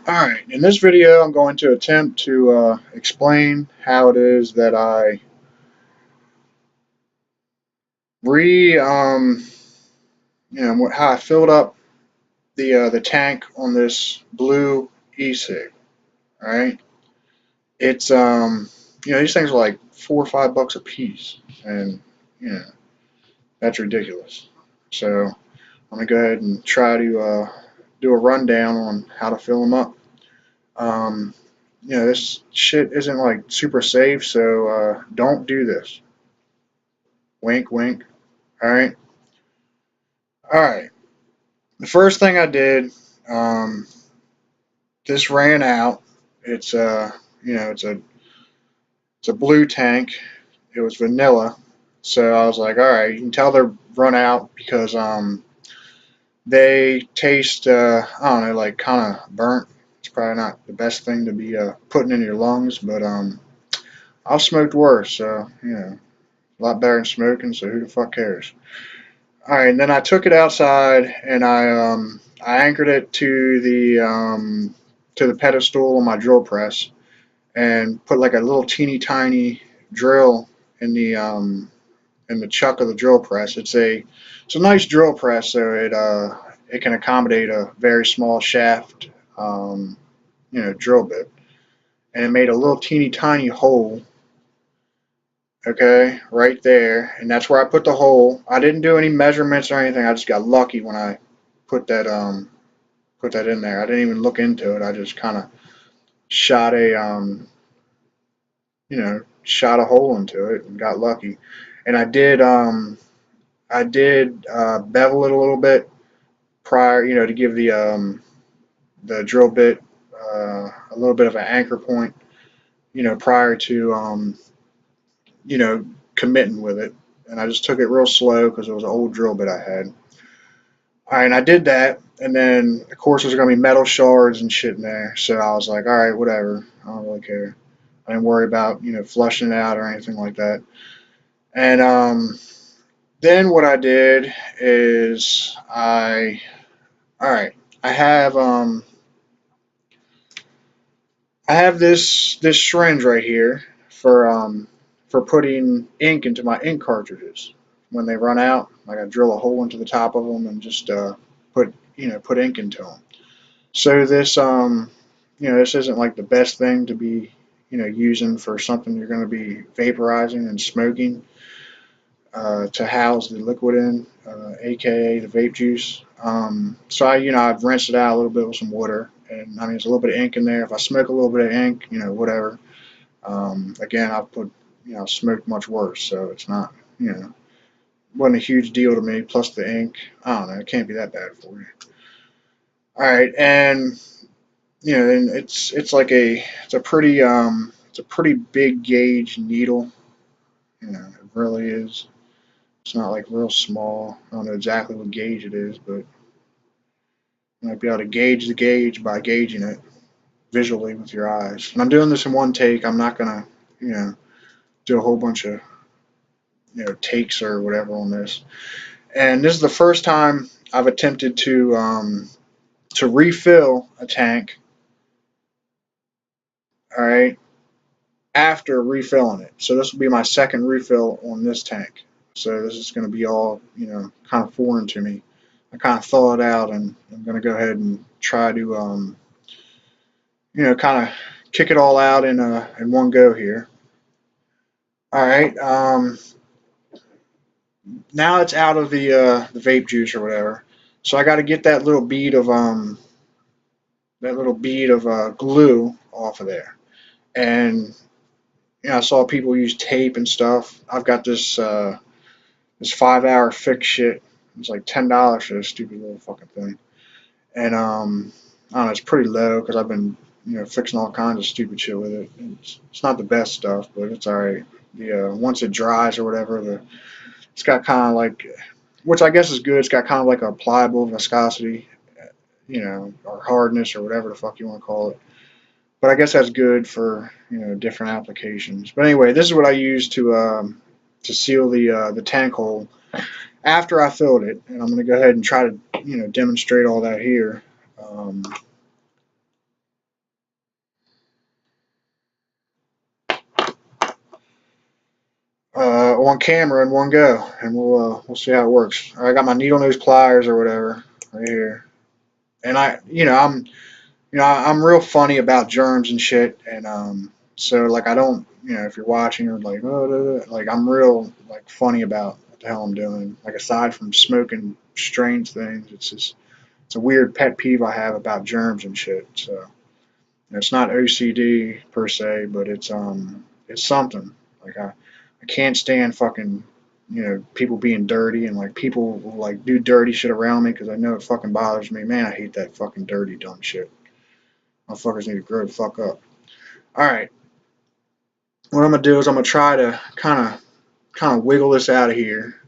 Alright, in this video I'm going to attempt to explain how it is that I re how I filled up the tank on this blue e-cig. Alright, it's these things are like $4 or $5 a piece, and you know that's ridiculous. So I'm gonna go ahead and try to do a rundown on how to fill them up. Um, this shit isn't like super safe, so don't do this. Wink, wink. All right. All right. The first thing I did, um, this ran out. It's it's a blue tank. It was vanilla, so I was like, all right. You can tell they're run out because they taste I don't know, like kind of burnt. It's probably not the best thing to be putting in your lungs, but I've smoked worse, so a lot better than smoking. So who the fuck cares? All right, and then I took it outside and I anchored it to the pedestal on my drill press and put like a little teeny tiny drill in the chuck of the drill press. It's a nice drill press, so it can accommodate a very small shaft, drill bit, and it made a little teeny tiny hole. Okay, right there, and that's where I put the hole. I didn't do any measurements or anything. I just got lucky when I put that put that in there. I didn't even look into it. I just kind of shot a shot a hole into it and got lucky. And I did bevel it a little bit prior, to give the drill bit a little bit of an anchor point, prior to you know committing with it. And I just took it real slow because it was an old drill bit I had. All right, and I did that, and then of course there's gonna be metal shards and shit in there. So I was like, all right, whatever. I don't really care. I didn't worry about flushing it out or anything like that. And then what I did is all right, I have I have this syringe right here for putting ink into my ink cartridges. When they run out, like I drill a hole into the top of them and just put ink into them. So this isn't like the best thing to be using for something you're going to be vaporizing and smoking to house the liquid in, aka the vape juice. So I've rinsed it out a little bit with some water, and I mean there's a little bit of ink in there. If I smoke a little bit of ink, whatever. Again, I've put smoked much worse, so it's not wasn't a huge deal to me. Plus the ink, I don't know, it can't be that bad for you. All right, and and it's a pretty big gauge needle. It really is. It's not like real small. I don't know exactly what gauge it is, but you might be able to gauge the gauge by gauging it visually with your eyes. And I'm doing this in one take. I'm not gonna, do a whole bunch of, takes or whatever on this. And this is the first time I've attempted to refill a tank. All right, after refilling it. So this will be my second refill on this tank. So this is going to be all, kind of foreign to me. I kind of thaw it out, and I'm going to go ahead and try to, kind of kick it all out in one go here. All right. Now it's out of the vape juice or whatever. So I got to get that little bead of glue off of there. And I saw people use tape and stuff. I've got this 5 hour fix shit. It's like $10 for this stupid little fucking thing. And I don't know, it's pretty low because I've been fixing all kinds of stupid shit with it. It's not the best stuff, but it's alright. The once it dries or whatever, it's got kind of like, which I guess is good. It's got kind of like a pliable viscosity, or hardness or whatever the fuck you want to call it. But I guess that's good for different applications. But anyway, this is what I use to seal the tank hole after I filled it, and I'm going to go ahead and try to demonstrate all that here. Um, on camera in one go, and we'll see how it works. I got my needle nose pliers or whatever right here, and I'm real funny about germs and shit, and so like I don't, if you're watching, you're like, oh, like I'm real like funny about what the hell I'm doing. Like aside from smoking strange things, it's a weird pet peeve I have about germs and shit. So it's not OCD per se, but it's something. Like I can't stand fucking people being dirty and like people will like do dirty shit around me because I know it fucking bothers me. Man, I hate that fucking dirty dumb shit. Motherfuckers need to grow the fuck up. All right, what I'm gonna do is I'm gonna try to kind of wiggle this out of here,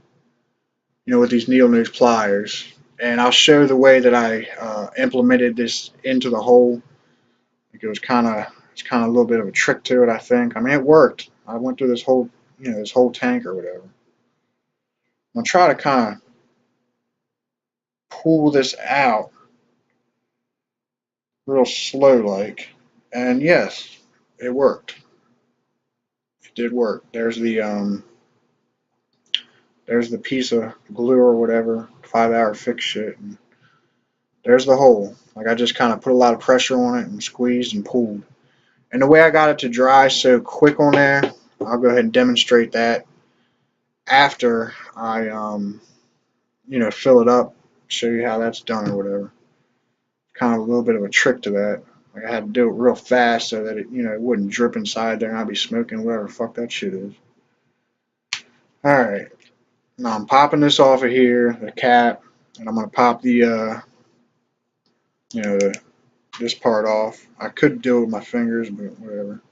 with these needle nose pliers, and I'll show the way that I implemented this into the hole. Like it's kind of a little bit of a trick to it, I think. I mean, it worked. I went through this whole tank or whatever. I'm gonna try to kind of pull this out real slow like, and yes, it worked. It did work. There's the piece of glue or whatever, 5-hour fix shit, and there's the hole. Like I just kind of put a lot of pressure on it and squeezed and pulled. And the way I got it to dry so quick on there, I'll go ahead and demonstrate that after I fill it up, show you how that's done or whatever. Kind of a little bit of a trick to that. Like I had to do it real fast so that it wouldn't drip inside there and I'd be smoking whatever the fuck that shit is. Alright. Now I'm popping this off of here, the cap, and I'm gonna pop this part off. I could do it with my fingers, but whatever.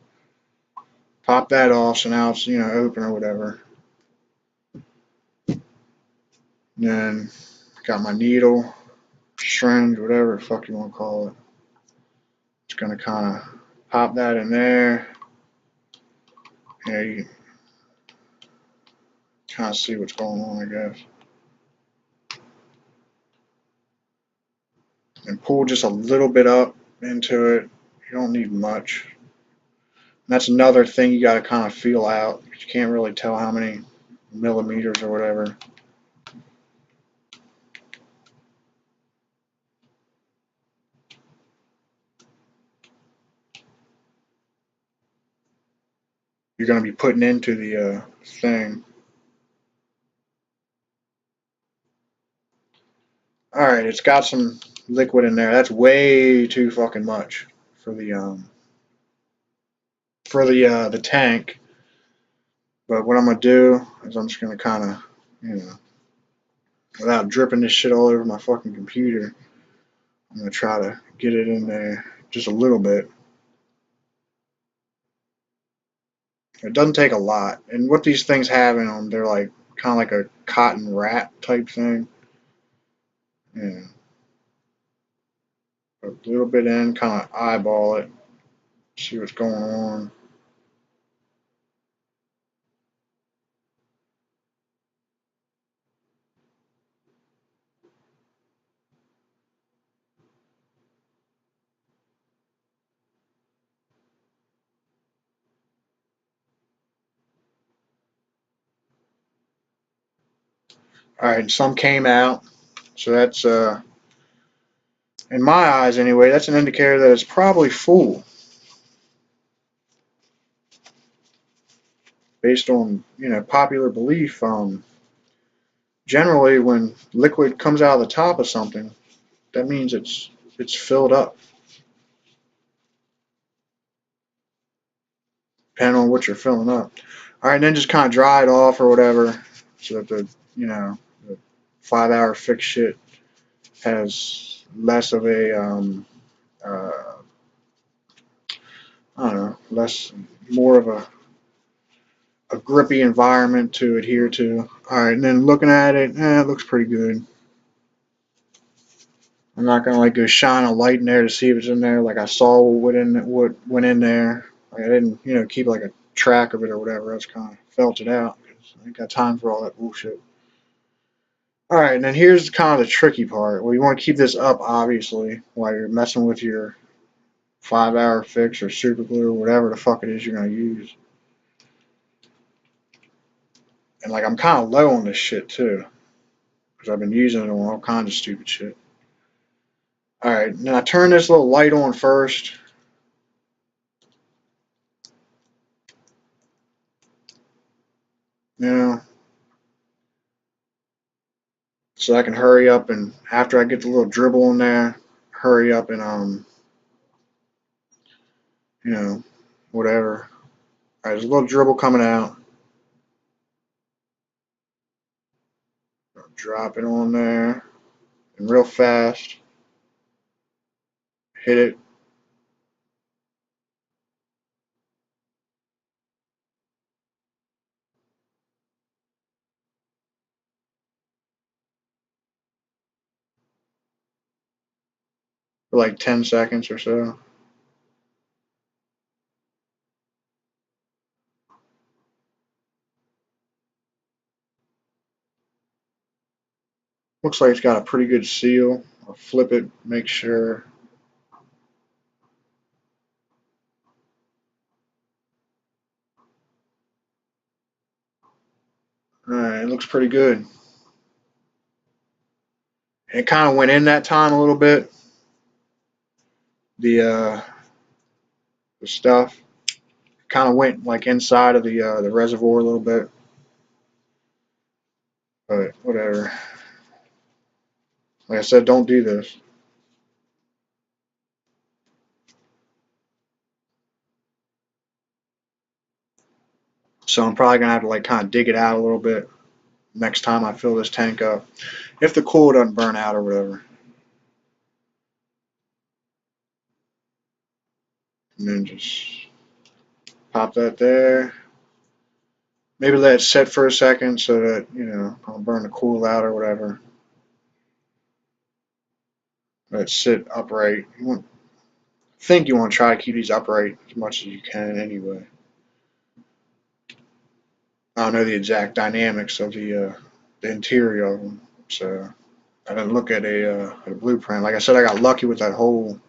Pop that off so now it's open or whatever. And then got my needle, syringe, whatever the fuck you want to call it. Just gonna kind of pop that in there. You kind of see what's going on, I guess. And pull just a little bit up into it. You don't need much. And that's another thing you got to kind of feel out. You can't really tell how many millimeters or whatever. You're going to be putting into the thing. Alright, it's got some liquid in there. That's way too fucking much for the tank. But what I'm gonna do is I'm just gonna kind of, without dripping this shit all over my fucking computer, I'm gonna try to get it in there just a little bit. It doesn't take a lot, and what these things have in them, they're like kind of like a cotton wrap type thing. Yeah, put a little bit in, kind of eyeball it, see what's going on. All right, some came out, so that's in my eyes anyway, that's an indicator that it's probably full, based on popular belief. Generally, when liquid comes out of the top of something, that means it's filled up. Depending on what you're filling up. All right, then just kind of dry it off or whatever, so that the 5-hour fix shit has less of a I don't know, more of a grippy environment to adhere to. All right, and then looking at it, it looks pretty good. I'm not gonna like go shine a light in there to see if it's in there. Like I saw what went in there. Like I didn't keep like a track of it or whatever. I just kind of felt it out because I ain't got time for all that bullshit. All right, and then here's kind of the tricky part. Well, you want to keep this up obviously while you're messing with your 5-hour fix or super glue or whatever the fuck it is you're gonna use. And like I'm kind of low on this shit too, because I've been using it on all kinds of stupid shit. All right, now I turn this little light on first. You know, so I can hurry up and after I get the little dribble in there, hurry up and you know, whatever. All right, there's a little dribble coming out. Drop it on there and real fast. Hit it. For like 10 seconds or so. Looks like it's got a pretty good seal. I'll flip it, make sure. Alright, it looks pretty good. It kind of went in that time a little bit. The the stuff kind of went like inside of the reservoir a little bit, but whatever. Like I said, don't do this. So I'm probably gonna have to like kind of dig it out a little bit next time I fill this tank up, if the cool doesn't burn out or whatever. And then just pop that there. Maybe let it set for a second so that I'll burn the cool out or whatever. Let it sit upright. Think you want to try to keep these upright as much as you can anyway. I don't know the exact dynamics of the interior of them, so I didn't look at a blueprint. Like I said, I got lucky with that hole.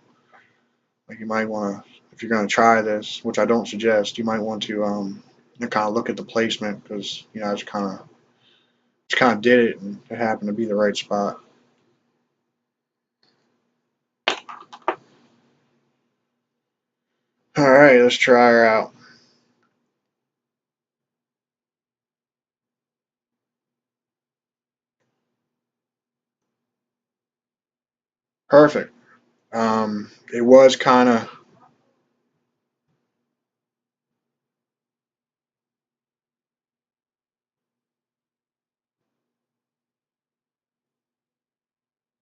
Like you might want to, if you're going to try this, which I don't suggest, you might want to kind of look at the placement because I just kind of did it and it happened to be the right spot. All right, let's try her out. Perfect. It was kind of,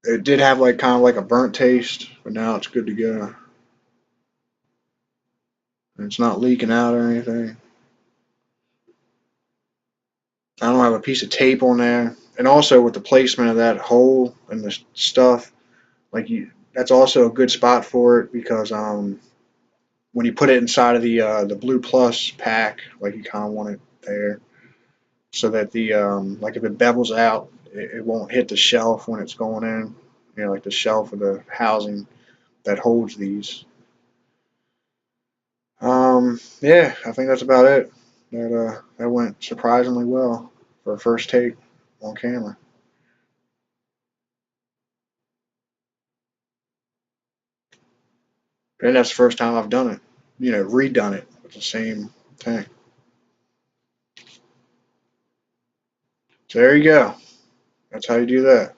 it did have like kind of like a burnt taste, but now it's good to go. And it's not leaking out or anything. I don't have a piece of tape on there. And also with the placement of that hole and the stuff, like that's also a good spot for it because when you put it inside of the Blue Plus pack, like you kind of want it there, so that the like if it bevels out, it won't hit the shelf when it's going in. Like the shelf of the housing that holds these. Yeah, I think that's about it. That went surprisingly well for a first take on camera. And that's the first time I've done it. Redone it with the same tank. So there you go. That's how you do that.